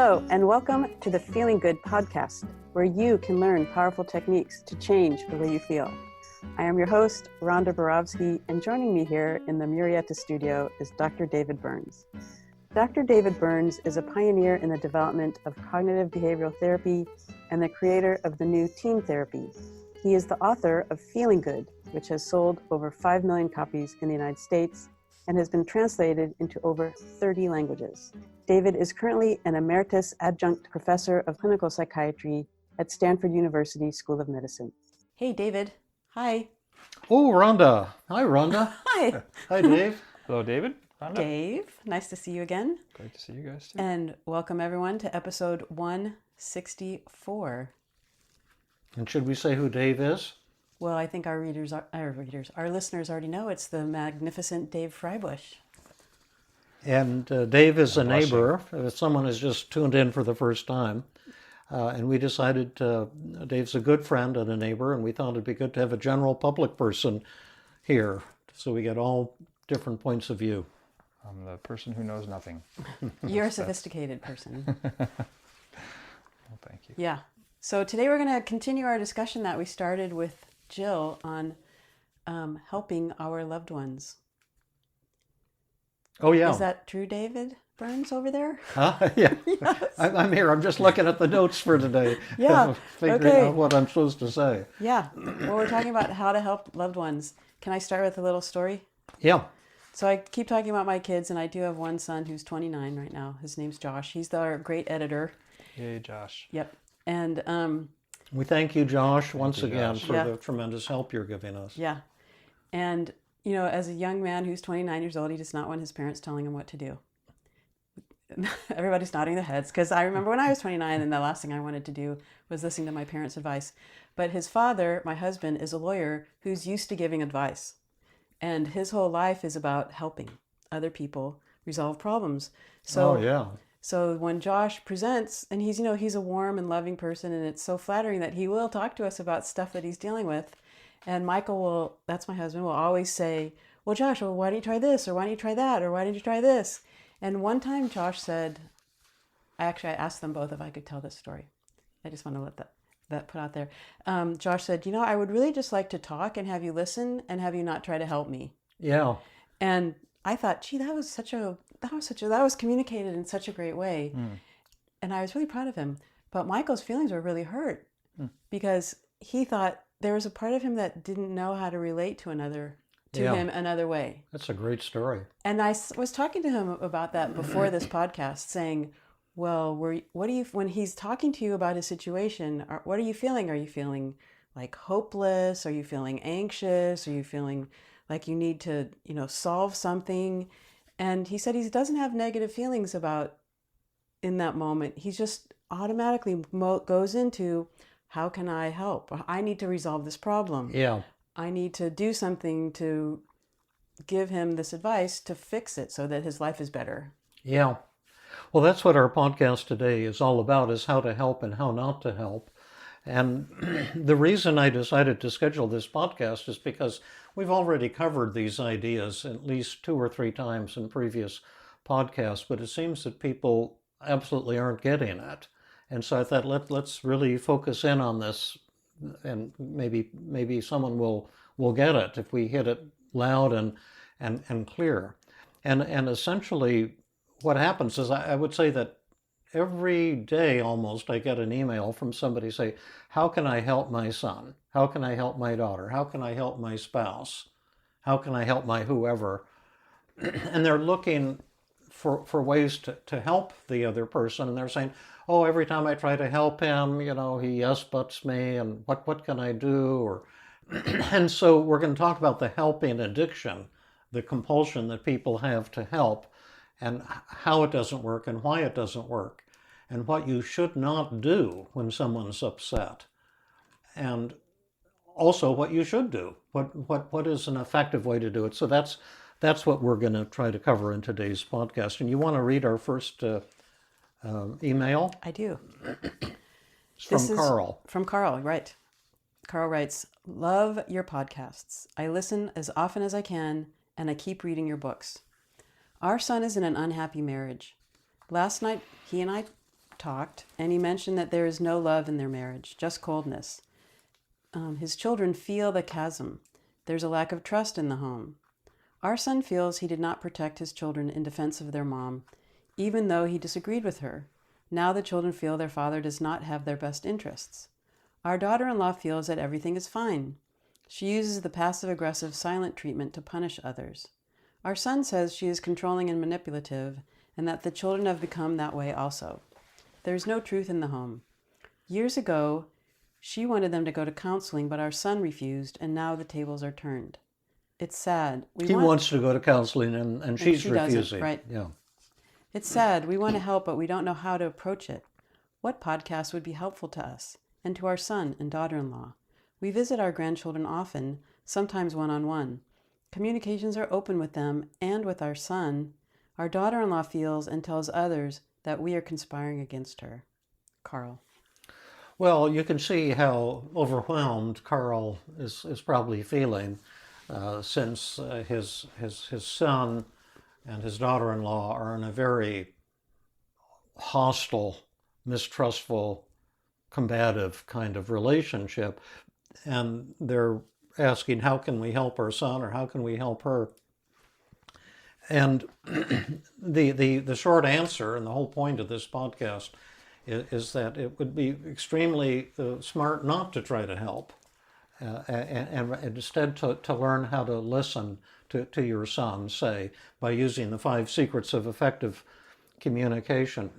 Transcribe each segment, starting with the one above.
Hello, and welcome to the Feeling Good podcast, where you can learn powerful techniques to change the way you feel. I am your host, Rhonda Borowski, and joining me here in the Murrieta studio is Dr. David Burns. Dr. David Burns is a pioneer in the development of cognitive behavioral therapy and the creator of the new teen therapy. He is the author of Feeling Good, which has sold over 5 million copies in the United States and has been translated into over 30 languages. David is currently an emeritus adjunct professor of clinical psychiatry at Stanford University School of Medicine. Hey, David. Hi. Oh, Rhonda. Hi, Rhonda. Hi. Hi, Dave. Hello, David. Rhonda. Dave, nice to see you again. Great to see you guys too. And welcome everyone to episode 164. And should we say who Dave is? Well, I think our listeners already know it's the magnificent Dave Freibush. And Dave is a neighbor. If someone has just tuned in for the first time. And we decided Dave's a good friend and a neighbor, and we thought it'd be good to have a general public person here so we get all different points of view. I'm the person who knows nothing. You're a sophisticated person. Well, thank you. Yeah. So today we're going to continue our discussion that we started with Jill on helping our loved ones. Oh, yeah. Is that true, David Burns over there? Yeah. Yes. I'm here. I'm just looking at the notes for today. Yeah. Figuring out what I'm supposed to say. Yeah. Well, we're talking about how to help loved ones. Can I start with a little story? Yeah. So I keep talking about my kids, and I do have one son who's 29 right now. His name's Josh. He's our great editor. Yay, Josh. Yep. And we thank you, Josh, once again Josh. for the tremendous help you're giving us. Yeah. And, you know, as a young man who's 29 years old, he does not want his parents telling him what to do. Everybody's nodding their heads because I remember when I was 29 and the last thing I wanted to do was listening to my parents' advice. But his father, my husband, is a lawyer who's used to giving advice. And his whole life is about helping other people resolve problems. So, oh, yeah. So when Josh presents, and he's a warm and loving person, and it's so flattering that he will talk to us about stuff that he's dealing with. And Michael that's my husband, will always say, well, Josh, well, why don't you try this? Or why don't you try that? Or why didn't you try this? And one time Josh said, I asked them both if I could tell this story. I just want to let that put out there. Josh said, I would really just like to talk and have you listen and have you not try to help me. Yeah. And I thought, gee, that was communicated in such a great way. And I was really proud of him. But Michael's feelings were really hurt because he thought there was a part of him that didn't know how to relate to him another way. That's a great story. And I was talking to him about that before this podcast, saying, well, when he's talking to you about his situation, what are you feeling? Are you feeling like hopeless? Are you feeling anxious? Are you feeling like you need to, solve something? And he said he doesn't have negative feelings about in that moment. He just automatically goes into, how can I help? I need to resolve this problem. Yeah. I need to do something to give him this advice to fix it so that his life is better. Yeah. Well, that's what our podcast today is all about, is how to help and how not to help. And the reason I decided to schedule this podcast is because we've already covered these ideas at least 2 or 3 times in previous podcasts, but it seems that people absolutely aren't getting it. And so I thought, let's really focus in on this, and maybe someone will get it if we hit it loud and clear. And essentially what happens is I would say that every day almost I get an email from somebody say, how can I help my son? How can I help my daughter? How can I help my spouse? How can I help my whoever? And they're looking for ways to help the other person. And they're saying, oh, every time I try to help him, he yes-buts me, and what can I do? And so we're going to talk about the helping addiction, the compulsion that people have to help, and how it doesn't work and why it doesn't work, and what you should not do when someone's upset, and also what you should do. What is an effective way to do it? So that's what we're going to try to cover in today's podcast. And you want to read our first email? I do. It's from Karl. From Karl, right. Karl writes, love your podcasts. I listen as often as I can, and I keep reading your books. Our son is in an unhappy marriage. Last night, he and I talked, and he mentioned that there is no love in their marriage, just coldness. His children feel the chasm. There's a lack of trust in the home. Our son feels he did not protect his children in defense of their mom, even though he disagreed with her. Now the children feel their father does not have their best interests. Our daughter-in-law feels that everything is fine. She uses the passive-aggressive silent treatment to punish others. Our son says she is controlling and manipulative, and that the children have become that way also. There is no truth in the home. Years ago, she wanted them to go to counseling, but our son refused, and now the tables are turned. It's sad. He wants to go to counseling, and she's she refusing. Doesn't, right? Yeah. It's sad. We want to help, but we don't know how to approach it. What podcast would be helpful to us and to our son and daughter-in-law? We visit our grandchildren often, sometimes one-on-one. Communications are open with them and with our son. Our daughter-in-law feels and tells others that we are conspiring against her. Karl. Well, you can see how overwhelmed Karl is probably feeling since his son and his daughter-in-law are in a very hostile, mistrustful, combative kind of relationship. And they're asking, how can we help our son, or how can we help her? And the short answer, and the whole point of this podcast, is that it would be extremely smart not to try to help, and instead to learn how to listen to your son, say, by using the 5 secrets of effective communication.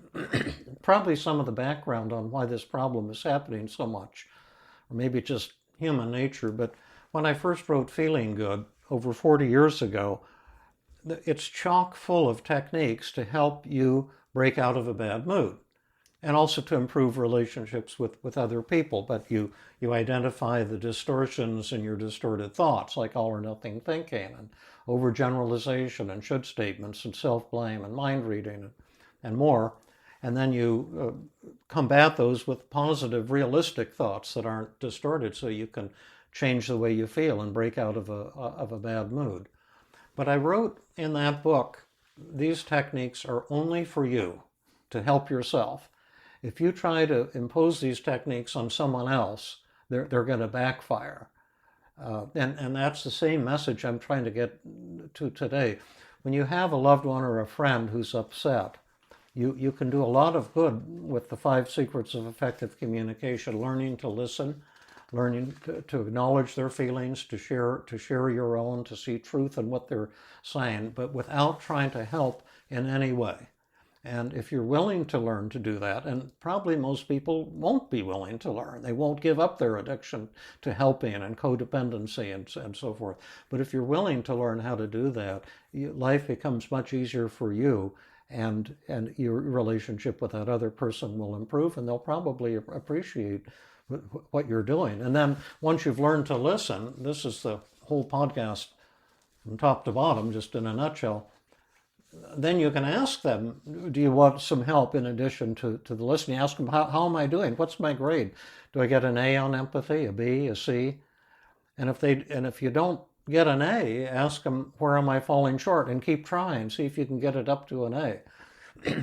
Probably some of the background on why this problem is happening so much, or maybe just human nature, but when I first wrote Feeling Good over 40 years ago, it's chock full of techniques to help you break out of a bad mood, and also to improve relationships with other people. But you identify the distortions in your distorted thoughts, like all or nothing thinking, and overgeneralization, and should statements, and self-blame, and mind reading, and more. And then you combat those with positive, realistic thoughts that aren't distorted, so you can change the way you feel and break out of a bad mood. But I wrote in that book, these techniques are only for you, to help yourself. If you try to impose these techniques on someone else, they're going to backfire. And that's the same message I'm trying to get to today. When you have a loved one or a friend who's upset, you can do a lot of good with the 5 secrets of effective communication: learning to listen, learning to acknowledge their feelings, to share your own, to see truth in what they're saying, but without trying to help in any way. And if you're willing to learn to do that, and probably most people won't be willing to learn, they won't give up their addiction to helping and codependency and so forth. But if you're willing to learn how to do that, life becomes much easier for you, and your relationship with that other person will improve, and they'll probably appreciate what you're doing. And then once you've learned to listen, this is the whole podcast from top to bottom, just in a nutshell, then you can ask them, do you want some help in addition to the listening? Ask them, how am I doing? What's my grade? Do I get an A on empathy, a B, a C? And if you don't get an A, ask them, where am I falling short? And keep trying, see if you can get it up to an A.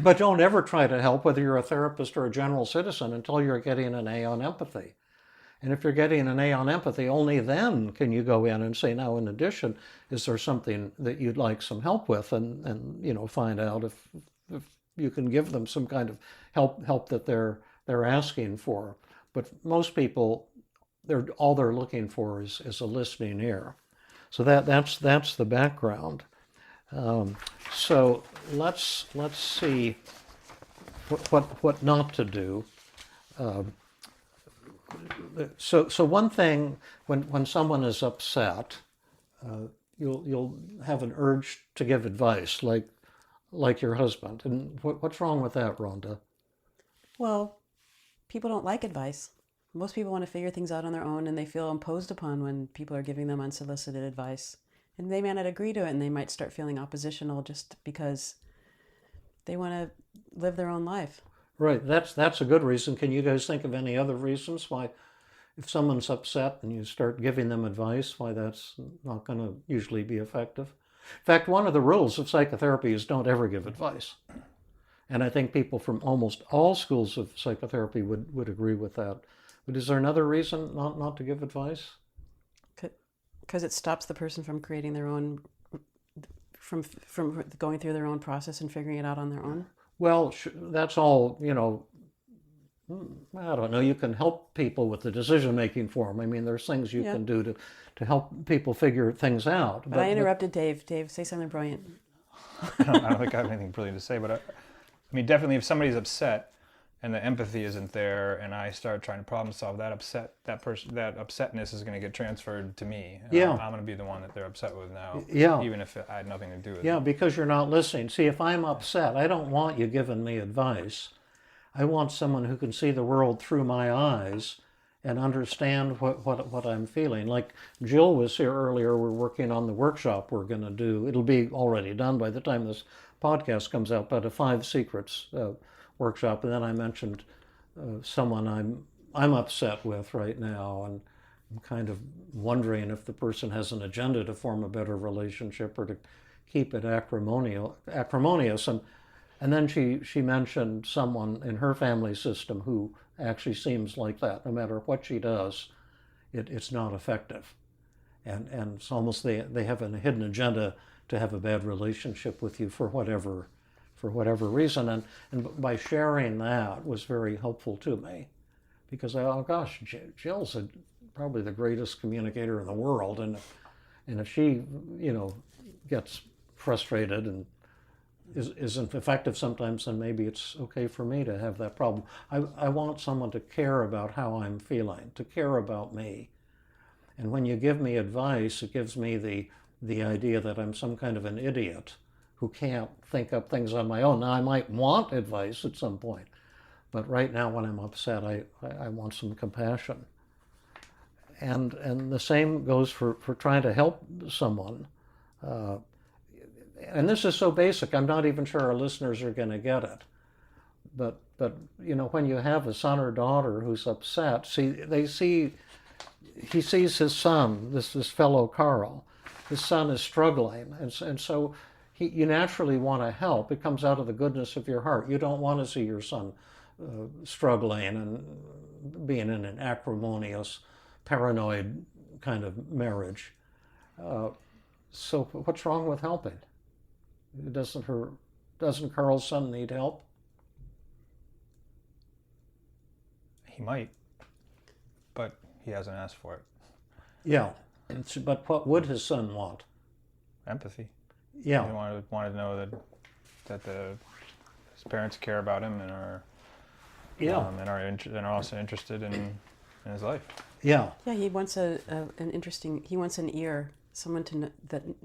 But don't ever try to help, whether you're a therapist or a general citizen, until you're getting an A on empathy. And if you're getting an A on empathy, only then can you go in and say, now, in addition, is there something that you'd like some help with? And find out if you can give them some kind of help that they're asking for. But most people, all they're looking for is a listening ear. So that's the background. So let's see what not to do. So one thing, when someone is upset, you'll have an urge to give advice, like your husband. And what's wrong with that, Rhonda? Well, people don't like advice. Most people want to figure things out on their own, and they feel imposed upon when people are giving them unsolicited advice. And they may not agree to it, and they might start feeling oppositional just because they want to live their own life. Right, that's a good reason. Can you guys think of any other reasons why, if someone's upset and you start giving them advice, why that's not going to usually be effective? In fact, one of the rules of psychotherapy is don't ever give advice. And I think people from almost all schools of psychotherapy would agree with that. But is there another reason not to give advice? Because it stops the person from creating their own, from going through their own process and figuring it out on their own? Well, that's all, I don't know. You can help people with the decision-making form. I mean, there's things you can do to help people figure things out. But I interrupted Dave. Dave, say something brilliant. I don't think I have anything brilliant to say, but I mean, definitely if somebody's upset and the empathy isn't there, and I start trying to problem solve, that upsetness is going to get transferred to me. And I'm going to be the one that they're upset with now, even if I had nothing to do with it. Yeah, because you're not listening. See, if I'm upset, I don't want you giving me advice. I want someone who can see the world through my eyes and understand what I'm feeling. Like Jill was here earlier, we're working on the workshop we're going to do. It'll be already done by the time this podcast comes out, but a 5 secrets workshop. And then I mentioned someone I'm upset with right now, and I'm kind of wondering if the person has an agenda to form a better relationship or to keep it acrimonious. And then she mentioned someone in her family system who actually seems like that. No matter what she does, it's not effective. And it's almost they have a hidden agenda to have a bad relationship with you for whatever reason. And by sharing that was very helpful to me, because Jill's probably the greatest communicator in the world, and if she gets frustrated and isn't effective sometimes, then maybe it's okay for me to have that problem. I want someone to care about how I'm feeling, to care about me. And when you give me advice, it gives me the idea that I'm some kind of an idiot who can't think up things on my own. Now, I might want advice at some point, but right now when I'm upset, I want some compassion. And the same goes for trying to help someone. And this is so basic, I'm not even sure our listeners are going to get it. But when you have a son or daughter who's upset, he sees his son, this fellow Karl. His son is struggling, and so you naturally want to help. It comes out of the goodness of your heart. You don't want to see your son struggling and being in an acrimonious, paranoid kind of marriage. So what's wrong with helping? Doesn't Karl's son need help? He might, but he hasn't asked for it. Yeah, but what would his son want? Empathy. Yeah. He wanted to know that his parents care about him and are and are also interested in his life. Yeah. Yeah, he wants he wants an ear. Someone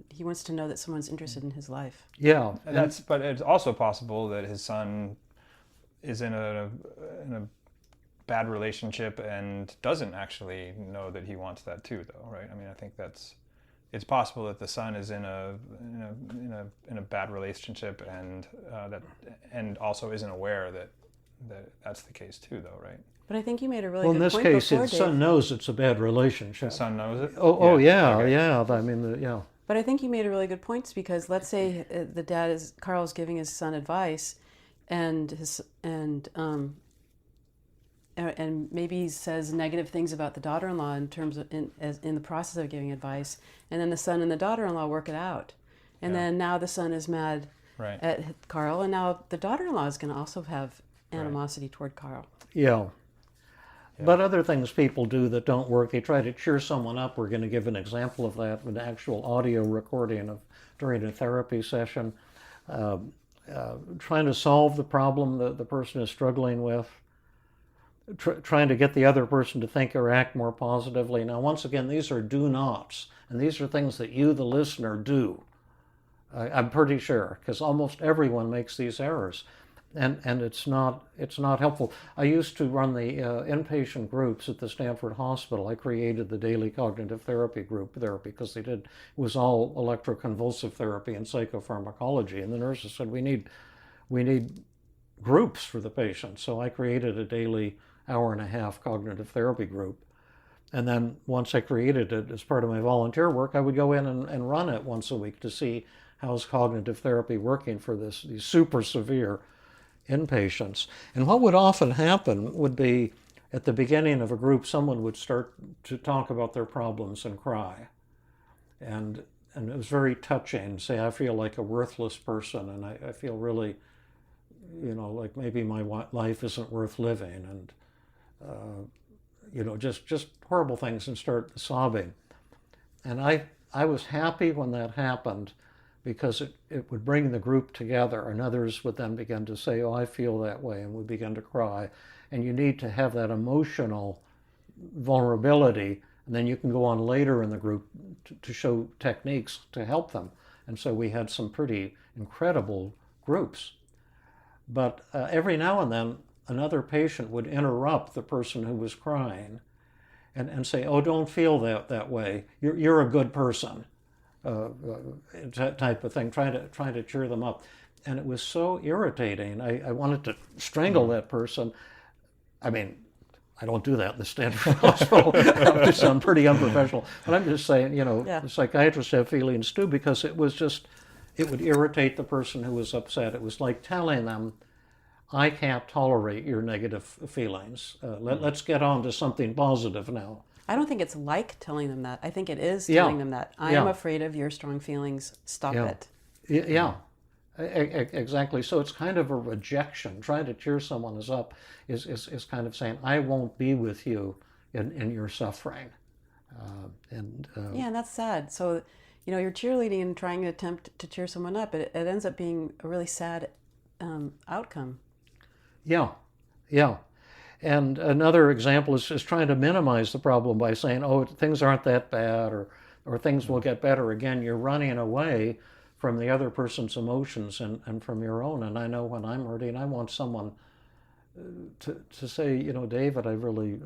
he wants to know that someone's interested in his life. Yeah, but it's also possible that his son is in a bad relationship and doesn't actually know that he wants that too, though, right? I mean, I think it's possible that the son is in a bad relationship and also isn't aware that that's the case too, though, right? But I think you made a really good point before, Well, in this case, Dave. his son knows it's a bad relationship. The son knows it? Oh, yeah, okay. yeah. I mean, yeah. But I think you made a really good point, because let's say Karl is giving his son advice, and maybe he says negative things about the daughter-in-law in the process of giving advice, and then the son and the daughter-in-law work it out, and then now the son is mad at Karl, and now the daughter-in-law is going to also have animosity toward Karl. Yeah. But other things people do that don't work, they try to cheer someone up. We're going to give an example of that with an actual audio recording during a therapy session. Trying to solve the problem that the person is struggling with. Trying to get the other person to think or act more positively. Now, once again, these are do-nots, and these are things that you, the listener, do. I'm pretty sure, because almost everyone makes these errors. And it's not helpful. I used to run the inpatient groups at the Stanford Hospital. I created the daily cognitive therapy group there because it was all electroconvulsive therapy and psychopharmacology. And the nurses said, we need groups for the patients. So I created a daily hour-and-a-half cognitive therapy group. And then once I created it as part of my volunteer work, I would go in and run it once a week to see how's cognitive therapy working for these super severe inpatients. And what would often happen would be at the beginning of a group, someone would start to talk about their problems and cry. And it was very touching. Say, I feel like a worthless person, and I feel really, like maybe my life isn't worth living, and just horrible things, and start sobbing. And I was happy when that happened, because it would bring the group together, and others would then begin to say, oh, I feel that way, and would begin to cry. And you need to have that emotional vulnerability, and then you can go on later in the group to show techniques to help them. And so we had some pretty incredible groups. But every now and then, another patient would interrupt the person who was crying and say, oh, don't feel that way. You're a good person, type of thing, trying to cheer them up. And it was so irritating. I wanted to strangle that person. I mean, I don't do that in the Stanford Hospital. I sound pretty unprofessional. But I'm just saying, the psychiatrists have feelings too, because it would irritate the person who was upset. It was like telling them, I can't tolerate your negative feelings. Let's get on to something positive now. I don't think it's like telling them that. I think it is telling them that. I am afraid of your strong feelings. Stop it. Yeah. Exactly. So it's kind of a rejection. Trying to cheer someone up is kind of saying, I won't be with you in your suffering. And that's sad. So, you're cheerleading and trying to attempt to cheer someone up. It ends up being a really sad outcome. Yeah. And another example is trying to minimize the problem by saying, oh, things aren't that bad, or things will get better. Again, you're running away from the other person's emotions and from your own. And I know when I'm hurting, I want someone to say, David, I really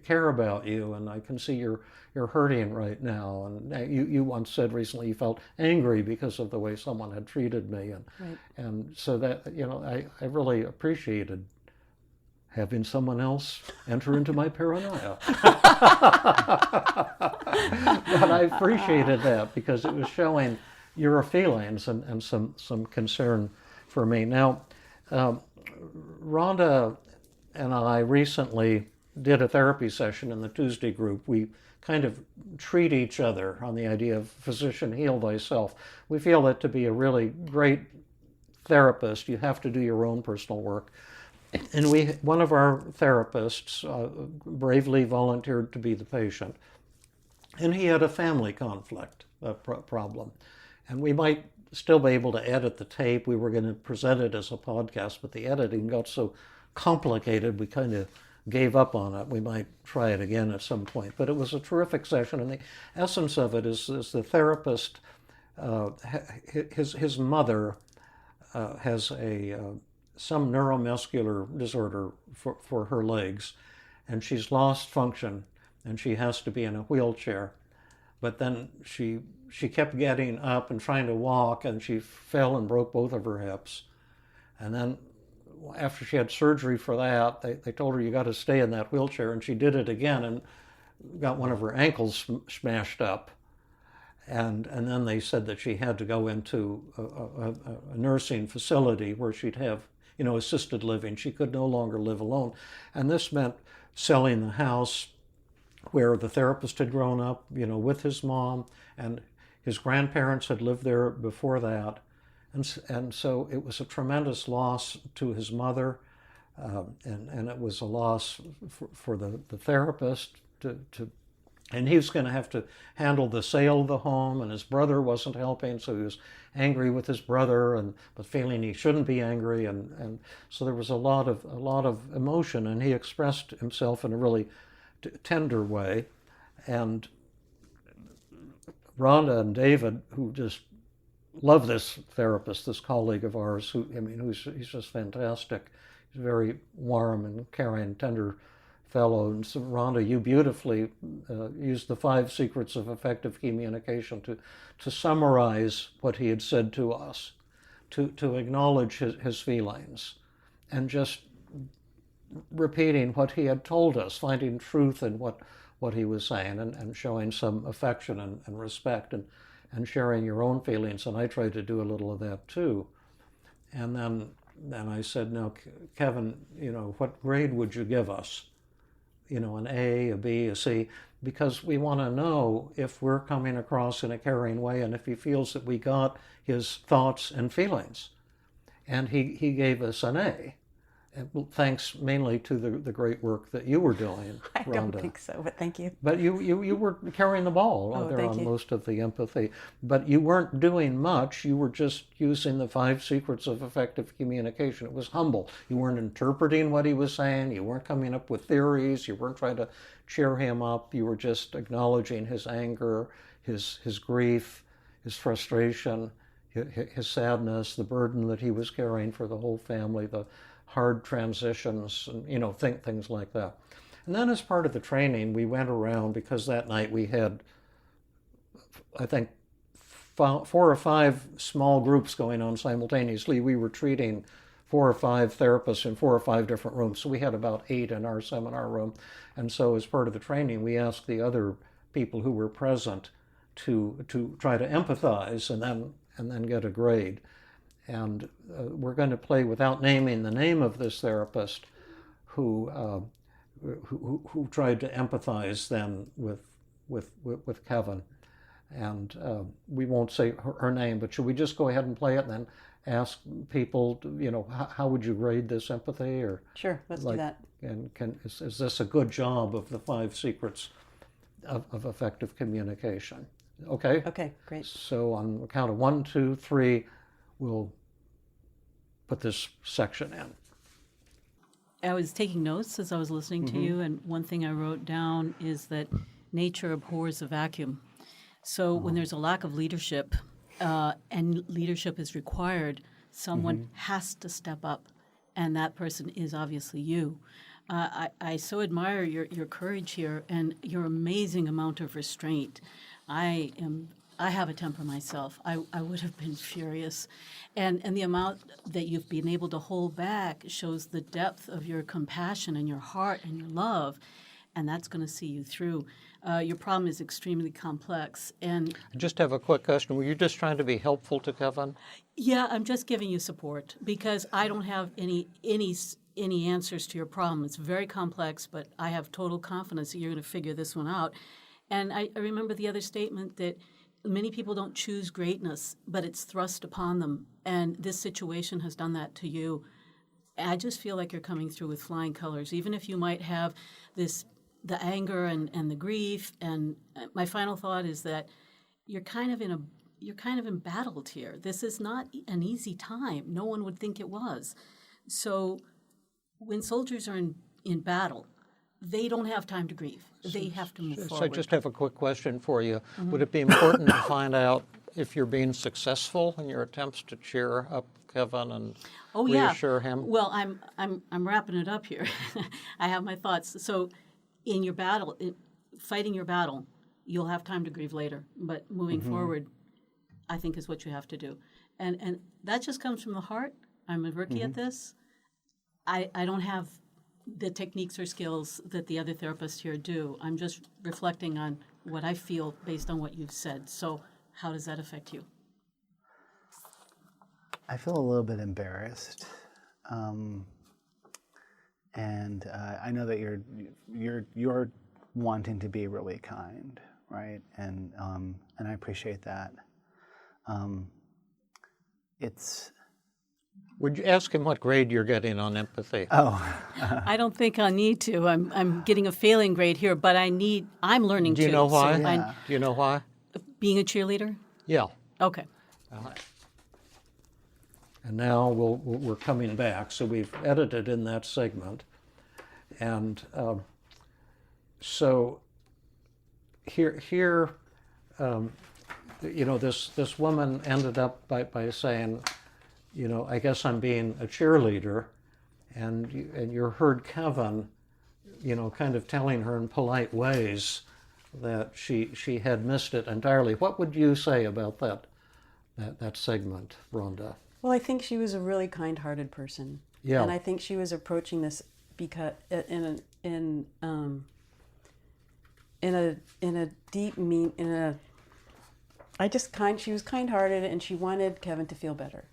care about you, and I can see you're hurting right now. And you once said recently you felt angry because of the way someone had treated me, and so that I really appreciated having someone else enter into my paranoia. But I appreciated that, because it was showing your feelings and some concern for me. Now, Rhonda and I recently did a therapy session in the Tuesday group. We kind of treat each other on the idea of physician, heal thyself. We feel that to be a really great therapist, you have to do your own personal work. And one of our therapists bravely volunteered to be the patient. And he had a family conflict problem. And we might still be able to edit the tape. We were going to present it as a podcast, but the editing got so complicated we kind of gave up on it. We might try it again at some point. But it was a terrific session, and the essence of it is the therapist, his mother has some neuromuscular disorder for her legs, and she's lost function, and she has to be in a wheelchair. But then she kept getting up and trying to walk, and she fell and broke both of her hips. And then after she had surgery for that, they told her, you got to stay in that wheelchair, and she did it again and got one of her ankles smashed up. And then they said that she had to go into a nursing facility where she'd have assisted living. She could no longer live alone. And this meant selling the house where the therapist had grown up, with his mom, and his grandparents had lived there before that. And so it was a tremendous loss to his mother, and it was a loss for the therapist and he was going to have to handle the sale of the home, and his brother wasn't helping, so he was angry with his brother, but feeling he shouldn't be angry, and so there was a lot of emotion, and he expressed himself in a really tender way. And Rhonda and David, who just love this therapist, this colleague of ours, he's just fantastic. He's a very warm and caring, tender fellow. And so, Rhonda, you beautifully used the 5 secrets of effective communication to summarize what he had said to us, to acknowledge his feelings, and just repeating what he had told us, finding truth in what he was saying, and showing some affection and respect, and sharing your own feelings. And I tried to do a little of that too. And then I said, "Now, Kevin, what grade would you give us? An A, a B, a C, because we want to know if we're coming across in a caring way and if he feels that we got his thoughts and feelings." And he gave us an A. Thanks mainly to the great work that you were doing, I Rhonda. don't think so, but thank you. But you were carrying the ball there on most of the empathy. But you weren't doing much. You were just using the 5 secrets of effective communication. It was humble. You weren't interpreting what he was saying. You weren't coming up with theories. You weren't trying to cheer him up. You were just acknowledging his anger, his grief, his frustration, his sadness, the burden that he was carrying for the whole family, the hard transitions, and things like that. And then as part of the training, we went around, because that night we had, I think, 4 or 5 small groups going on simultaneously. We were treating 4 or 5 therapists in 4 or 5 different rooms. So we had about 8 in our seminar room. And so as part of the training, we asked the other people who were present to try to empathize and then get a grade. And we're going to play without naming the name of this therapist who tried to empathize then with Kevin. And we won't say her name, but should we just go ahead and play it and then ask people, how would you grade this empathy? Or sure, let's do that. And is this a good job of the 5 secrets of effective communication? Okay? Okay, great. So on the count of 1, 2, 3, we'll put this section in. I was taking notes as I was listening to you, and one thing I wrote down is that nature abhors a vacuum. So when there's a lack of leadership, and leadership is required, someone has to step up, and that person is obviously you. I so admire your courage here and your amazing amount of restraint. I have a temper myself. I would have been furious. And the amount that you've been able to hold back shows the depth of your compassion and your heart and your love, and that's going to see you through. Your problem is extremely complex. And I just have a quick question. Were you just trying to be helpful to Kevin? Yeah, I'm just giving you support because I don't have any answers to your problem. It's very complex, but I have total confidence that you're going to figure this one out. And I remember the other statement that many people don't choose greatness, but it's thrust upon them. And this situation has done that to you. I just feel like you're coming through with flying colors, even if you might have the anger and the grief. And my final thought is that you're kind of embattled here. This is not an easy time. No one would think it was. So when soldiers are in battle, they don't have time to grieve. They have to move forward. So I just have a quick question for you. Would it be important to find out if you're being successful in your attempts to cheer up Kevin and reassure him? Well, I'm wrapping it up here. I have my thoughts. So in your battle, fighting your battle, you'll have time to grieve later. But moving forward, I think is what you have to do. And that just comes from the heart. I'm a rookie at this. I don't have the techniques or skills that the other therapists here do. I'm just reflecting on what I feel based on what you've said. So how does that affect you? I feel a little bit embarrassed, and I know that you're wanting to be really kind, right? And I appreciate that. Would you ask him what grade you're getting on empathy? Oh, I don't think I need to. I'm getting a failing grade here, but I'm learning too. Do you know why? Yeah. Do you know why? Being a cheerleader? Yeah. Okay. And now we're coming back. So we've edited in that segment. And so here this woman ended up by saying, I guess I'm being a cheerleader. And you heard Kevin, kind of telling her in polite ways that she had missed it entirely. What would you say about that segment, Rhonda? Well, I think she was a really kind-hearted person. Yeah. And I think she was approaching this because she was kind-hearted and she wanted Kevin to feel better.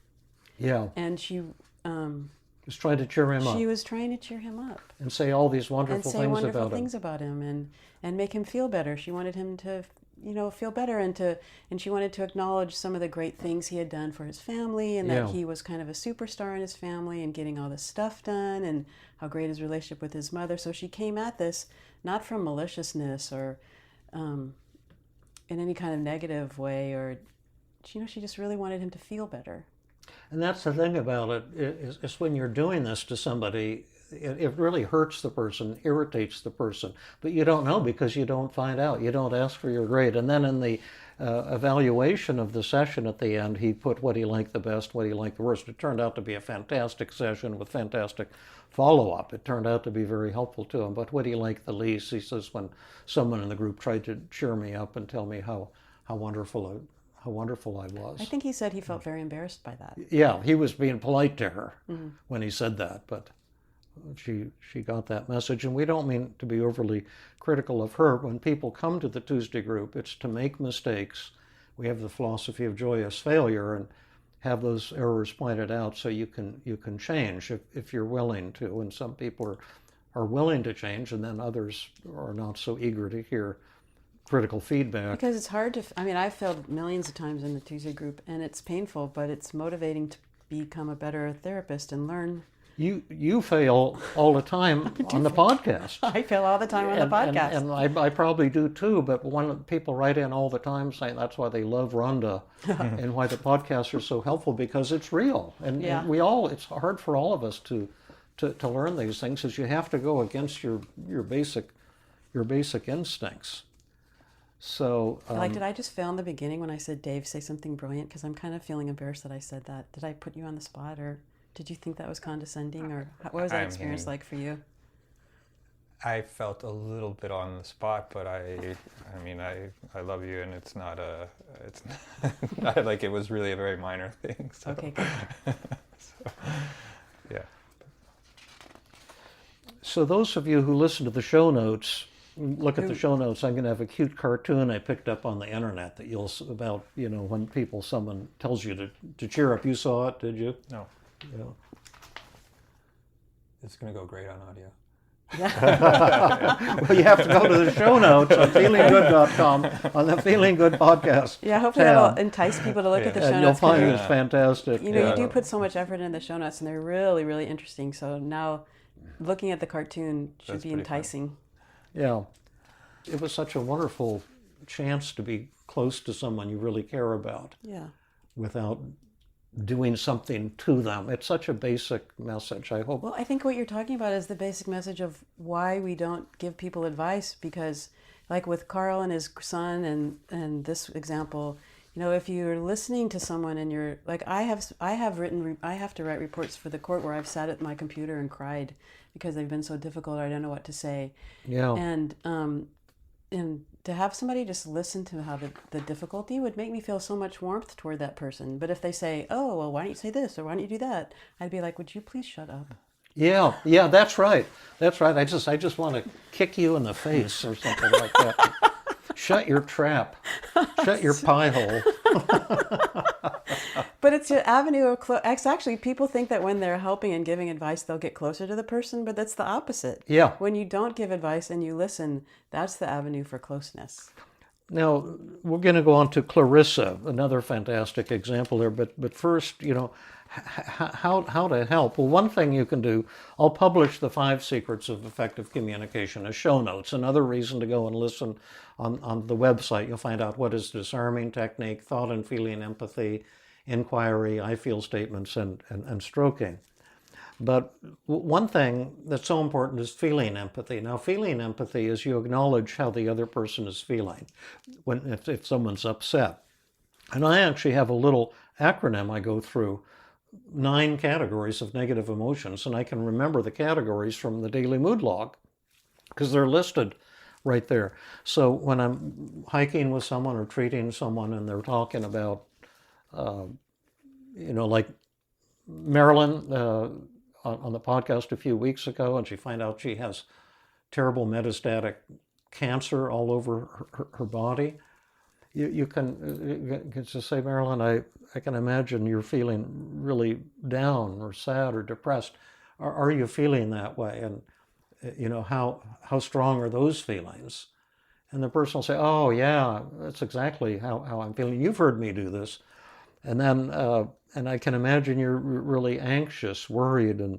Yeah. And she Just trying to cheer him up. she was trying to cheer him up And say all these and wonderful say things wonderful about him. things about him and make him feel better. She wanted him to, feel better and she wanted to acknowledge some of the great things he had done for his family and that Yeah. he was kind of a superstar in his family and getting all this stuff done and how great his relationship with his mother. So she came at this not from maliciousness or in any kind of negative way, or she just really wanted him to feel better. And that's the thing about it, is when you're doing this to somebody, it really hurts the person, irritates the person, but you don't know because you don't find out. You don't ask for your grade. And then in the evaluation of the session at the end, he put what he liked the best, what he liked the worst. It turned out to be a fantastic session with fantastic follow-up. It turned out to be very helpful to him. But what he liked the least, he says, when someone in the group tried to cheer me up and tell me how wonderful I was. I think he said he felt very embarrassed by that. Yeah, he was being polite to her when he said that, but she got that message. And we don't mean to be overly critical of her. When people come to the Tuesday group, it's to make mistakes. We have the philosophy of joyous failure and have those errors pointed out so you can change if you're willing to. And some people are willing to change, and then others are not so eager to hear critical feedback. Because it's hard to, I've failed millions of times in the Tuesday group, and it's painful, but it's motivating to become a better therapist and learn. You fail all the time on the podcast. I fail all the time on the podcast. And I probably do too, but when people write in all the time saying that's why they love Rhonda and why the podcasts are so helpful, because it's real. And it's hard for all of us to learn these things, because you have to go against your basic instincts. So, did I just fail in the beginning when I said, Dave, say something brilliant? Because I'm kind of feeling embarrassed that I said that. Did I put you on the spot, or did you think that was condescending, or what was that experience like for you? I felt a little bit on the spot, but I love you, and it's not like it was really a very minor thing. So. Okay, good. Yeah. So those of you who listen to the show notes, look at the show notes. I'm going to have a cute cartoon I picked up on the internet that about when someone tells you to cheer up. You saw it, did you? No. Yeah. It's going to go great on audio. Well, you have to go to the show notes on feelinggood.com on the Feeling Good podcast. Yeah, hopefully that'll entice people to look at the show And notes. you'll find it's fantastic. You do put so much effort in the show notes, and they're really, really interesting. So now looking at the cartoon should be enticing. Fun. Yeah. It was such a wonderful chance to be close to someone you really care about. Yeah. Without doing something to them. It's such a basic message, I hope. Well, I think what you're talking about is the basic message of why we don't give people advice, because like with Karl and his son and this example, if you're listening to someone and you're like, I have to write reports for the court where I've sat at my computer and cried because they've been so difficult, or I don't know what to say. Yeah. And to have somebody just listen to how the difficulty would make me feel so much warmth toward that person. But if they say, oh, well, why don't you say this, or why don't you do that? I'd be like, would you please shut up? Yeah, that's right. That's right. I just want to kick you in the face or something like that. Shut your trap. Shut your pie hole. But it's an avenue of actually, people think that when they're helping and giving advice, they'll get closer to the person, but that's the opposite. Yeah. When you don't give advice and you listen, that's the avenue for closeness. Now, we're going to go on to Clarissa, another fantastic example there. But first, how to help. Well, one thing you can do, I'll publish the 5 secrets of effective communication as show notes. Another reason to go and listen on the website. You'll find out what is disarming technique, thought and feeling empathy, inquiry, I feel statements, and stroking. But one thing that's so important is feeling empathy. Now, feeling empathy is you acknowledge how the other person is feeling if someone's upset. And I actually have a little acronym I go through, 9 categories of negative emotions, and I can remember the categories from the daily mood log because they're listed right there. So when I'm hiking with someone or treating someone and they're talking about, like Marilyn on the podcast a few weeks ago, and she found out she has terrible metastatic cancer all over her body. you can just say, Marilyn, I can imagine you're feeling really down or sad or depressed. Are you feeling that way? And how strong are those feelings? And the person will say, oh yeah, that's exactly how I'm feeling. You've heard me do this. And then and I can imagine you're really anxious, worried, and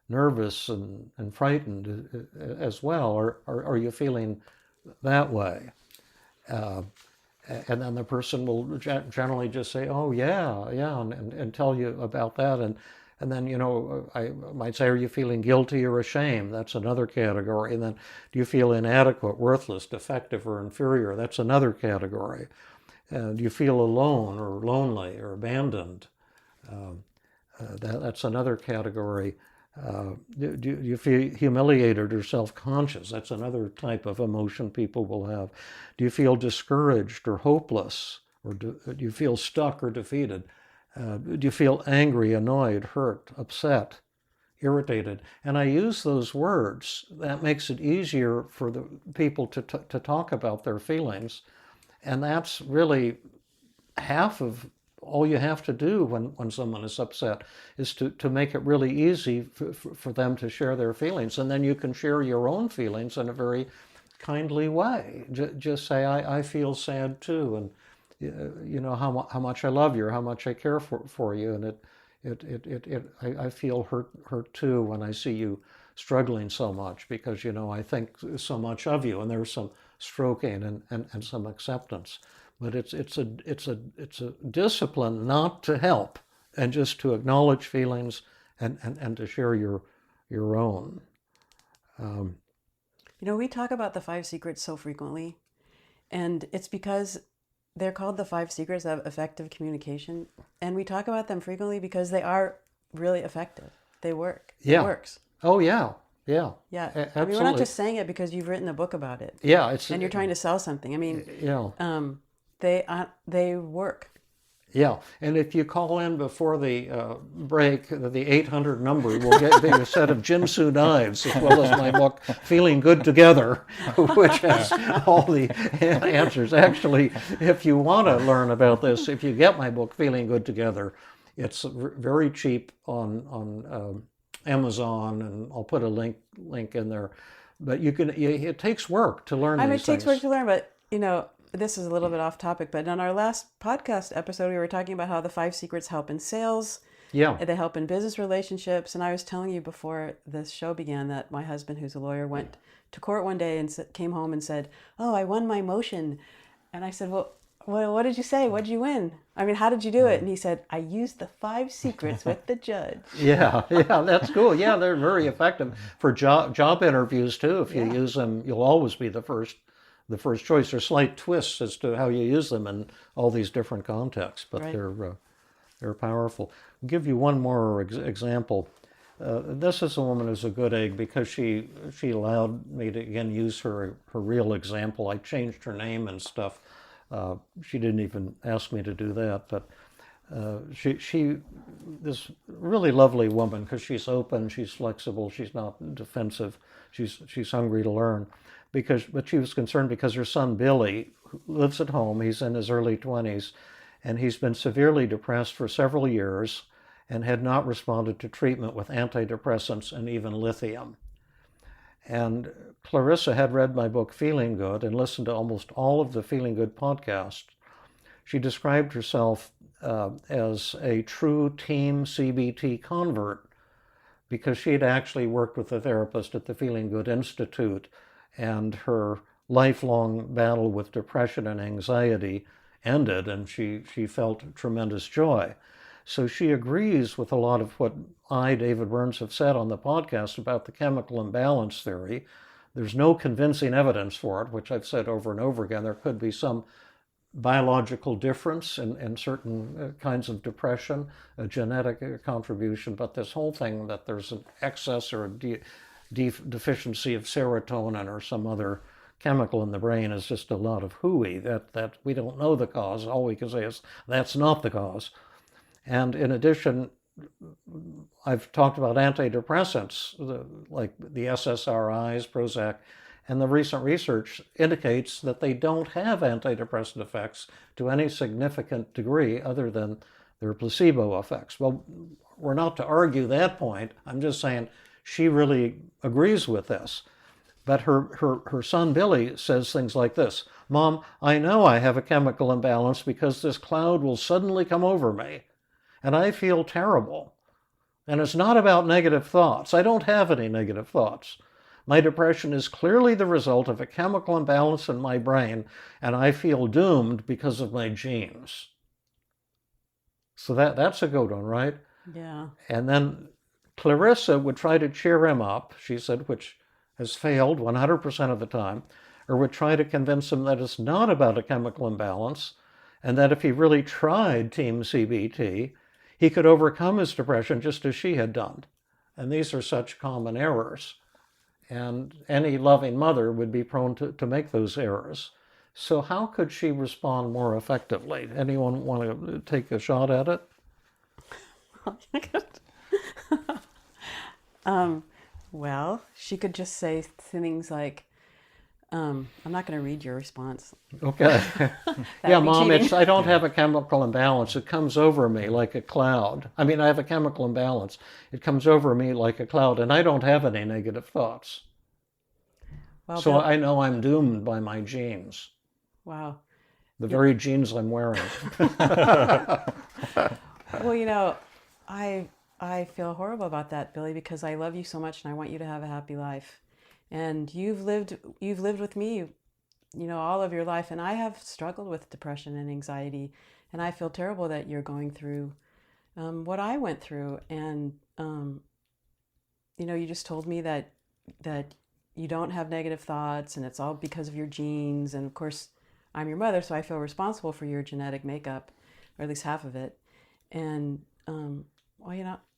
nervous and frightened as well. Or are you feeling that way? And then the person will generally just say, oh yeah, yeah, and tell you about that. And then, I might say, are you feeling guilty or ashamed? That's another category. And then, do you feel inadequate, worthless, defective, or inferior? That's another category. Do you feel alone or lonely or abandoned? That's another category. Do you feel humiliated or self-conscious? That's another type of emotion people will have. Do you feel discouraged or hopeless? Or do you feel stuck or defeated? Do you feel angry, annoyed, hurt, upset, irritated? And I use those words. That makes it easier for the people to talk about their feelings. And that's really half of all you have to do when someone is upset, is to make it really easy for them to share their feelings. And then you can share your own feelings in a very kindly way. Just say, I feel sad too, and how much I love you, or how much I care for you, and I feel hurt too when I see you struggling so much, because I think so much of you. And there's some stroking and some acceptance. But it's a discipline not to help, and just to acknowledge feelings and to share your own. We talk about the 5 secrets so frequently, and it's because they're called the 5 secrets of effective communication. And we talk about them frequently because they are really effective. They work. Yeah. It works. Oh, yeah. Yeah. Yeah. Absolutely. I mean, we're not just saying it because you've written a book about it. Yeah. And you're trying to sell something. I mean, yeah. They work. Yeah, and if you call in before the break, the 800 number, will get you a set of Jinsu knives, as well as my book, Feeling Good Together, which has all the answers. Actually, if you want to learn about this, if you get my book, Feeling Good Together, it's very cheap on Amazon, and I'll put a link in there. But it takes work to learn these things. It takes work to learn, but, this is a little bit off topic, but on our last podcast episode, we were talking about how the 5 secrets help in sales. Yeah. They help in business relationships. And I was telling you before this show began that my husband, who's a lawyer, went to court one day and came home and said, oh, I won my motion. And I said, well, what did you say? What did you win? I mean, how did you do it? And he said, I used the 5 secrets with the judge. Yeah, that's cool. Yeah, they're very effective for job interviews too. If you use them, you'll always be the first choice. There's slight twists as to how you use them in all these different contexts, but right. They're powerful. I'll give you one more example. This is a woman who's a good egg, because she allowed me to again use her real example. I changed her name and stuff. She didn't even ask me to do that, but she this really lovely woman, because she's open, she's flexible, she's not defensive, she's hungry to learn. But she was concerned because her son Billy lives at home. He's in his early 20s, and he's been severely depressed for several years and had not responded to treatment with antidepressants and even lithium. And Clarissa had read my book Feeling Good and listened to almost all of the Feeling Good podcasts. She described herself as a true team CBT convert, because she had actually worked with a therapist at the Feeling Good Institute, and her lifelong battle with depression and anxiety ended, and she felt tremendous joy. So she agrees with a lot of what David Burns, have said on the podcast about the chemical imbalance theory. There's no convincing evidence for it, which I've said over and over again. There could be some biological difference in certain kinds of depression, a genetic contribution, but this whole thing that there's an excess or a deficiency of serotonin or some other chemical in the brain is just a lot of hooey. That we don't know the cause. All we can say is that's not the cause. And in addition, I've talked about antidepressants like the SSRIs, Prozac And the recent research indicates that they don't have antidepressant effects to any significant degree other than their placebo effects. Well, we're not to argue that point. I'm just saying she really agrees with this. But her son Billy says things like this: Mom, I know I have a chemical imbalance because this cloud will suddenly come over me, and I feel terrible. And it's not about negative thoughts. I don't have any negative thoughts. My depression is clearly the result of a chemical imbalance in my brain, and I feel doomed because of my genes. So that's a good one, right? Yeah. And then Clarissa would try to cheer him up, she said, which has failed 100% of the time, or would try to convince him that it's not about a chemical imbalance, and that if he really tried Team CBT, he could overcome his depression just as she had done. And these are such common errors. And any loving mother would be prone to make those errors. So how could she respond more effectively? Anyone want to take a shot at it? Well, she could just say things like, I'm not going to read your response. Okay. Yeah, Mom, cheating. I don't have a chemical imbalance. It comes over me like a cloud. I mean, I have a chemical imbalance. It comes over me like a cloud, and I don't have any negative thoughts. Well, So Bill, I know I'm doomed by my genes, wow. the very genes I'm wearing. Well, I feel horrible about that, Billy, because I love you so much and I want you to have a happy life. And you've lived with me, all of your life, and I have struggled with depression and anxiety, and I feel terrible that you're going through what I went through. And you just told me that you don't have negative thoughts, and it's all because of your genes. And of course, I'm your mother, so I feel responsible for your genetic makeup, or at least half of it. And I'm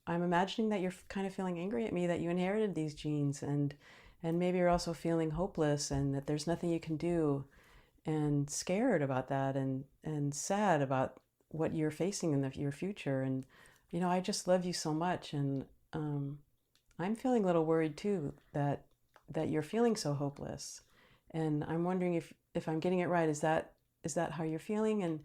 imagining that you're kind of feeling angry at me that you inherited these genes, and maybe you're also feeling hopeless and that there's nothing you can do, and scared about that, and sad about what you're facing in your future. And I just love you so much, and I'm feeling a little worried too that you're feeling so hopeless. And I'm wondering if I'm getting it right. Is that how you're feeling? And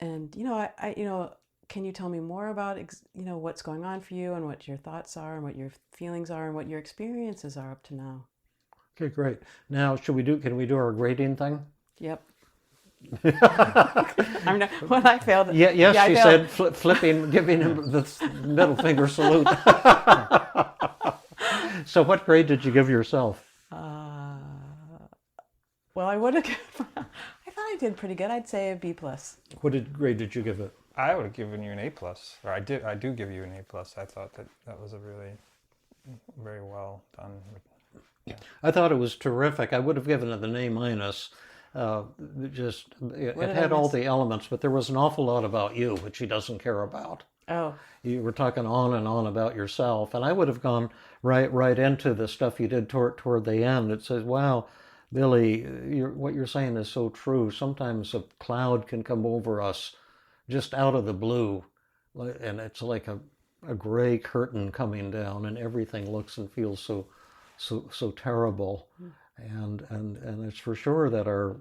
I can you tell me more about what's going on for you, and what your thoughts are, and what your feelings are, and what your experiences are up to now? Okay, great. Now, can we do our grading thing? Yep. I'm not, when I failed. Yeah, yes, I she failed. said, flipping, giving him the middle finger salute. So what grade did you give yourself? Well, I would have. I thought I did pretty good. I'd say a B+. What grade did you give it? I would have given you an A+, or I do give you an A+. I thought that was a really very well done. Yeah. I thought it was terrific. I would have given it an A-. It had all the elements, but there was an awful lot about you, which he doesn't care about. Oh. You were talking on and on about yourself, and I would have gone right into the stuff you did toward the end. It says, wow, Billy, what you're saying is so true. Sometimes a cloud can come over us just out of the blue, and it's like a gray curtain coming down, and everything looks and feels so terrible. And it's for sure that our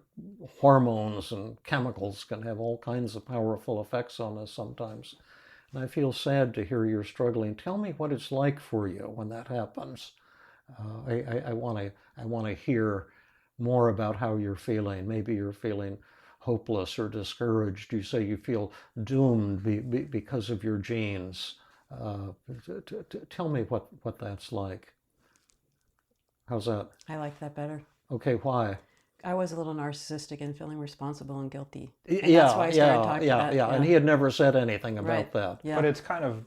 hormones and chemicals can have all kinds of powerful effects on us sometimes. And I feel sad to hear you're struggling. Tell me what it's like for you when that happens. I want to hear more about how you're feeling. Maybe you're feeling hopeless or discouraged. You say you feel doomed because of your genes. Tell me what that's like. How's that? I like that better. Okay, why? I was a little narcissistic and feeling responsible and guilty. And Yeah, that's why I started talking about yeah. And he had never said anything about that. Yeah. But it's kind of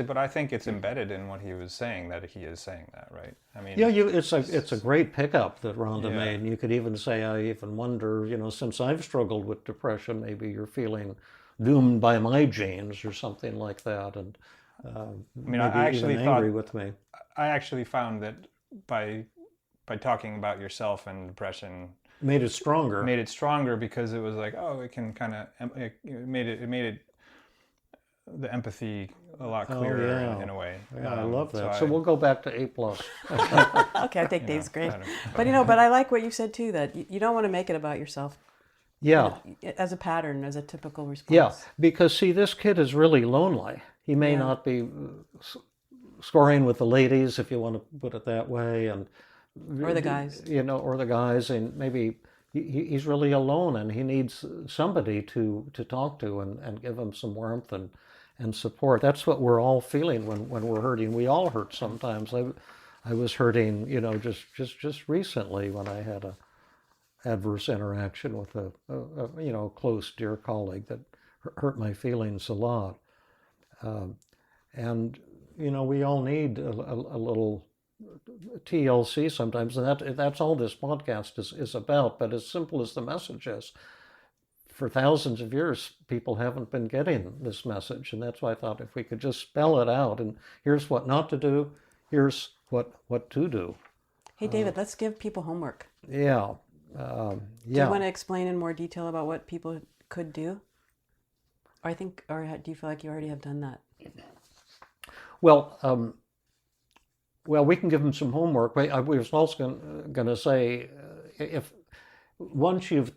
but I think it's embedded in what he was saying that he is saying that, right? I mean, Yeah, it's a great pickup that Rhonda made. And you could even say, I even wonder, since I've struggled with depression, maybe you're feeling doomed by my genes or something like that, and maybe I actually even angry with me. I actually found that by talking about yourself and depression Made it stronger. because it was like, oh, it can kind of, it made it the empathy a lot clearer in a way. Yeah, I love that. So So we'll go back to A+. Okay, I think Dave's great. But but I like what you said too, that you don't want to make it about yourself. Yeah. As a pattern, as a typical response. Yeah, because see, this kid is really lonely. He may not be scoring with the ladies, if you want to put it that way, and or the guys. Or the guys, and maybe he's really alone, and he needs somebody to talk to and give him some warmth and support. That's what we're all feeling when we're hurting. We all hurt sometimes. I was hurting, just recently when I had a adverse interaction with a close, dear colleague that hurt my feelings a lot. And we all need a little TLC sometimes, and that's all this podcast is about. But as simple as the message is, for thousands of years, people haven't been getting this message, and that's why I thought if we could just spell it out, and here's what not to do, here's what to do. Hey, David, let's give people homework. Yeah. Do you want to explain in more detail about what people could do? Or do you feel like you already have done that? Well, we can give them some homework. I was also going to say, if once you've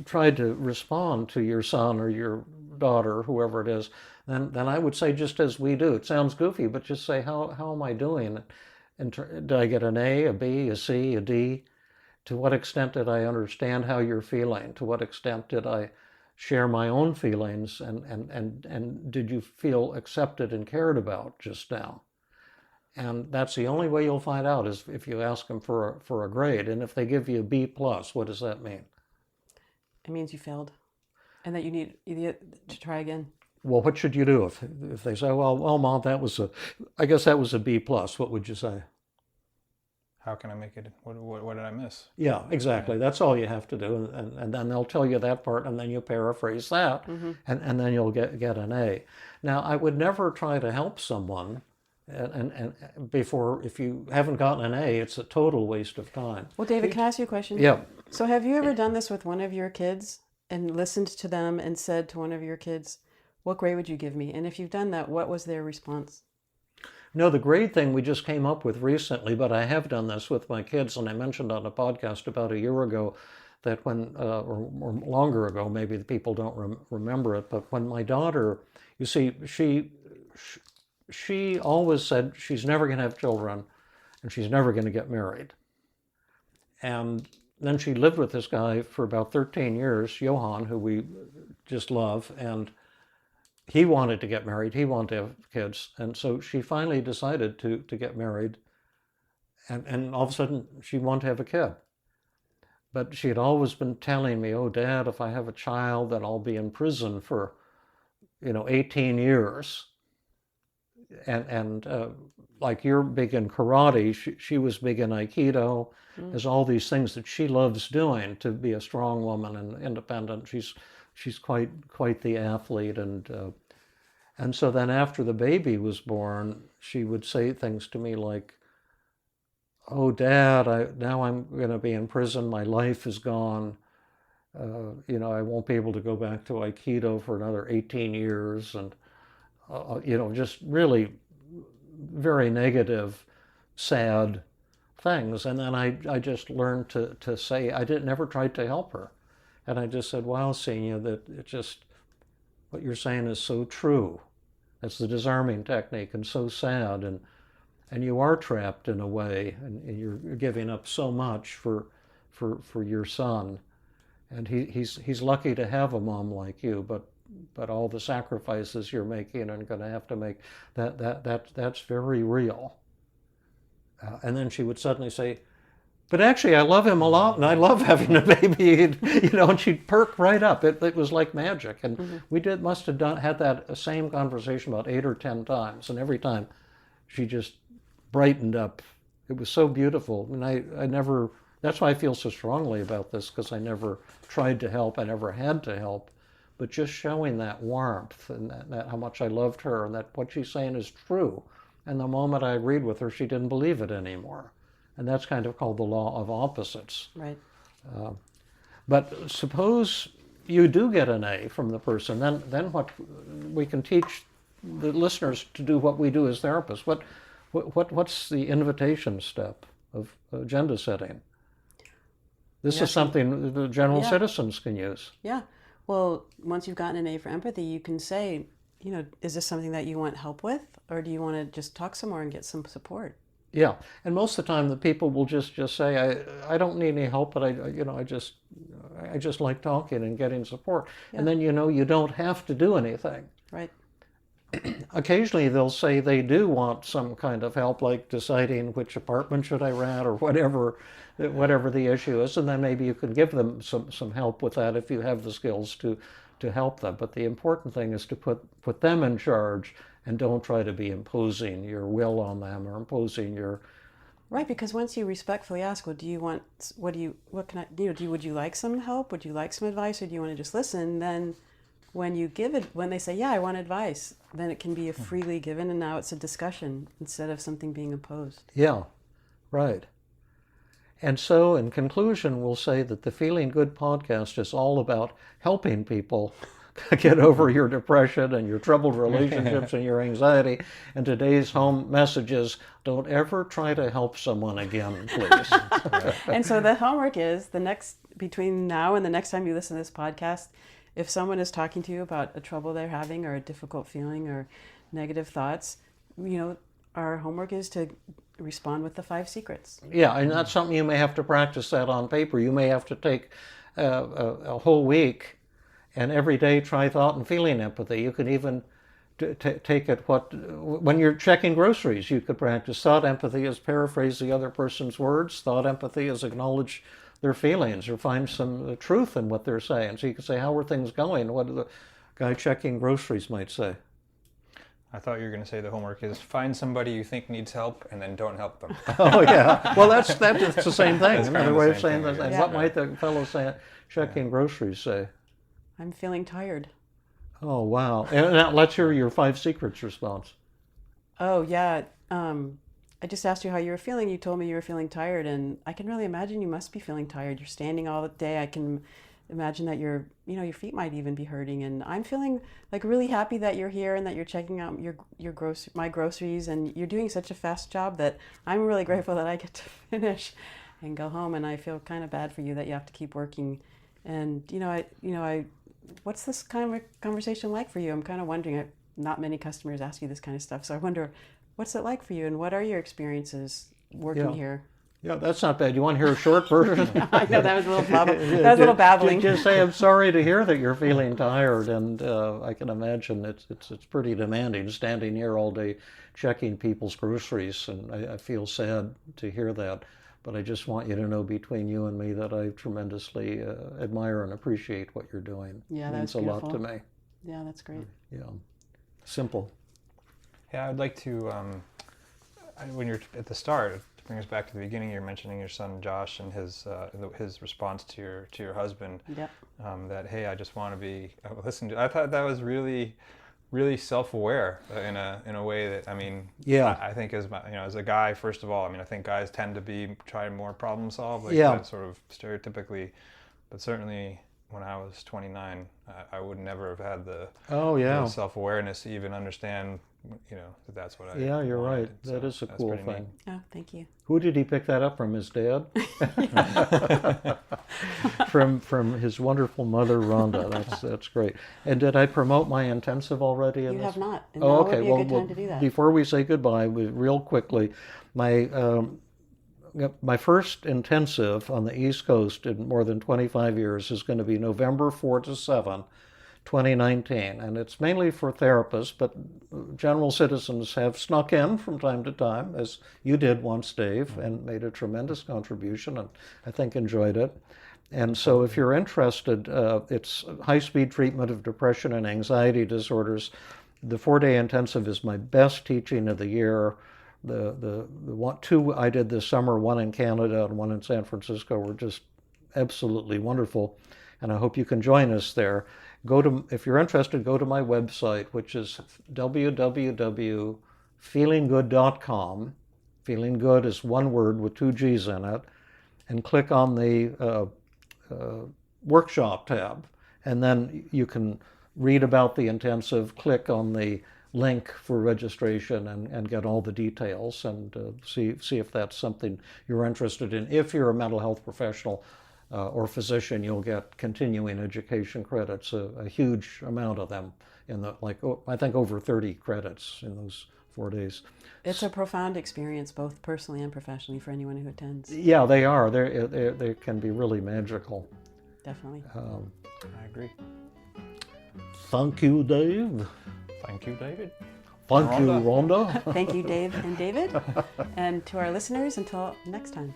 tried to respond to your son or your daughter, whoever it is, then I would say just as we do. It sounds goofy, but just say, how am I doing? Did I get an A, a B, a C, a D? To what extent did I understand how you're feeling? To what extent did I share my own feelings? And did you feel accepted and cared about just now? And that's the only way you'll find out is if you ask them for a grade. And if they give you a B+, what does that mean? It means you failed and that you need to try again. Well, what should you do if they say, well, Mom, I guess that was a B+. What would you say? How can I make it? What did I miss? Yeah, exactly. That's all you have to do, and then they'll tell you that part, and then you paraphrase that, and then you'll get an A. Now, I would never try to help someone, and before, if you haven't gotten an A, it's a total waste of time. Well, David, can I ask you a question? Yeah. So, have you ever done this with one of your kids and listened to them and said to one of your kids, "What grade would you give me?" And if you've done that, what was their response? No, the grade thing we just came up with recently, but I have done this with my kids, and I mentioned on a podcast about a year ago that when, or longer ago, maybe the people don't remember it, but when my daughter, you see, she always said she's never going to have children and she's never going to get married. And then she lived with this guy for about 13 years, Johan, who we just love, and he wanted to get married, he wanted to have kids, and so she finally decided to get married, and all of a sudden she wanted to have a kid. But she had always been telling me, "Oh, Dad, if I have a child, then I'll be in prison for, 18 years. And like you're big in karate, she was big in Aikido. There's all these things that she loves doing to be a strong woman and independent. She's quite the athlete, and so then after the baby was born, she would say things to me like, "Oh, Dad, now I'm going to be in prison. My life is gone. I won't be able to go back to Aikido for another 18 years," and just really very negative, sad things. And then I just learned to say never tried to help her. And I just said, "Wow, Senia, what you're saying is so true. That's the disarming technique, and so sad. And you are trapped in a way, and you're giving up so much for your son. And he's lucky to have a mom like you, but all the sacrifices you're making and going to have to make, that's very real." And then she would suddenly say, "But actually, I love him a lot, and I love having a baby," and she'd perk right up. It was like magic. And we must have had that same conversation about 8 or 10 times, and every time she just brightened up. It was so beautiful. And I never, that's why I feel so strongly about this, because I never tried to help, I never had to help, but just showing that warmth and that how much I loved her, and that what she's saying is true. And the moment I agreed with her, she didn't believe it anymore. And that's kind of called the law of opposites. Right. But suppose you do get an A from the person, then what we can teach the listeners to do what we do as therapists. What's the invitation step of agenda setting? This is something the general citizens can use. Yeah. Well, once you've gotten an A for empathy, you can say, is this something that you want help with, or do you want to just talk some more and get some support? Yeah, and most of the time the people will just say, I don't need any help, but I just like talking and getting support. Yeah. And then you don't have to do anything. Right. Occasionally they'll say they do want some kind of help, like deciding which apartment should I rent or whatever the issue is, and then maybe you can give them some help with that if you have the skills to help them. But the important thing is to put them in charge, and don't try to be imposing your will on them or imposing your... Right, because once you respectfully ask, would you like some help? Would you like some advice, or do you want to just listen? Then when you give it, when they say, yeah, I want advice, then it can be freely given, and now it's a discussion instead of something being imposed. Yeah, right. And so in conclusion, we'll say that the Feeling Good podcast is all about helping people get over your depression and your troubled relationships and your anxiety. And today's home message is, don't ever try to help someone again, please. And so the homework is, between now and the next time you listen to this podcast, if someone is talking to you about a trouble they're having or a difficult feeling or negative thoughts, our homework is to respond with the 5 secrets. Yeah, and that's something you may have to practice that on paper. You may have to take a whole week and every day try thought and feeling empathy. You could even take it when you're checking groceries, you could practice thought empathy is paraphrase the other person's words. Thought empathy is acknowledge their feelings or find some truth in what they're saying. So you could say, how are things going? What the guy checking groceries might say. I thought you were going to say the homework is find somebody you think needs help and then don't help them. Oh, yeah. Well, that's the same thing. That's Another way of saying thing, that. yeah. What might the fellow checking groceries say? I'm feeling tired. Oh, wow. And now let's hear your 5 secrets response. Oh, yeah. I just asked you how you were feeling. You told me you were feeling tired, and I can really imagine you must be feeling tired. You're standing all day. I can imagine that your feet might even be hurting. And I'm feeling like really happy that you're here and that you're checking out my groceries, and you're doing such a fast job that I'm really grateful that I get to finish and go home. And I feel kind of bad for you that you have to keep working. And what's this kind of conversation like for you? I'm kind of wondering. Not many customers ask you this kind of stuff, so I wonder, what's it like for you, and what are your experiences working here? Yeah, that's not bad. You want to hear a short version? I know, that was a little babbling. Just say, I'm sorry to hear that you're feeling tired, and I can imagine it's pretty demanding standing here all day checking people's groceries, and I feel sad to hear that. But I just want you to know, between you and me, that I tremendously admire and appreciate what you're doing. Yeah, it means a lot to me. Yeah, that's great. Yeah, simple. Yeah, I'd like to, when you're at the start, to bring us back to the beginning, you're mentioning your son Josh and his response to your husband. Yep. That, hey, I just want to be listened to. I thought that was really, really self-aware in a way that, I think as a guy, first of all, I think guys tend to be trying more problem solve, that sort of stereotypically, but certainly when I was 29, I would never have had the self-awareness to even understand, that's what I you're wanted. right. That is a cool thing. Neat. Oh, thank you. Who did he pick that up from? His dad? from his wonderful mother, Rhonda. That's great. And did I promote my intensive already? You have not. And oh, now okay. Would be a good time to do that. Before we say goodbye, real quickly, my first intensive on the East Coast in more than 25 years is going to be November 4 to 7, 2019. And it's mainly for therapists, but general citizens have snuck in from time to time, as you did once, Dave, and made a tremendous contribution, and I think enjoyed it. And so if you're interested, it's high-speed treatment of depression and anxiety disorders. The 4-day intensive is my best teaching of the year. The 2 I did this summer, one in Canada and one in San Francisco, were just absolutely wonderful, and I hope you can join us there. If you're interested, go to my website, which is www.feelinggood.com. Feeling Good is one word with 2 G's in it, and click on the workshop tab, And then you can read about the intensive, click on the link for registration and get all the details and see if that's something you're interested in. If you're a mental health professional or physician, you'll get continuing education credits, a huge amount of them in the, I think over 30 credits in those 4 days. It's a profound experience, both personally and professionally, for anyone who attends. Yeah, they are. They can be really magical. Definitely. I agree. Thank you, Dave. Thank you, David. Thank you, Rhonda. Thank you, Dave and David. And to our listeners, until next time.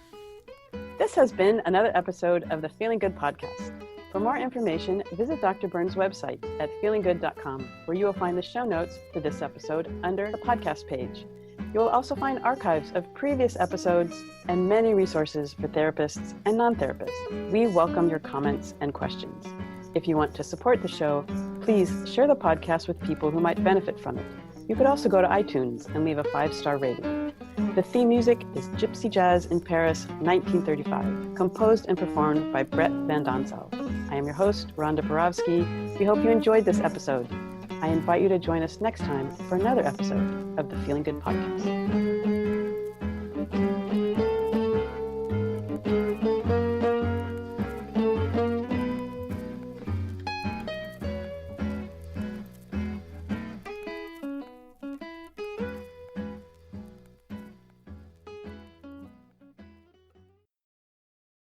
This has been another episode of the Feeling Good podcast. For more information, visit Dr. Burns' website at feelinggood.com, where you will find the show notes for this episode under the podcast page. You will also find archives of previous episodes and many resources for therapists and non-therapists. We welcome your comments and questions. If you want to support the show, please share the podcast with people who might benefit from it. You could also go to iTunes and leave a 5-star rating. The theme music is Gypsy Jazz in Paris, 1935, composed and performed by Brett Van Donsel. I am your host, Rhonda Borowski. We hope you enjoyed this episode. I invite you to join us next time for another episode of the Feeling Good podcast.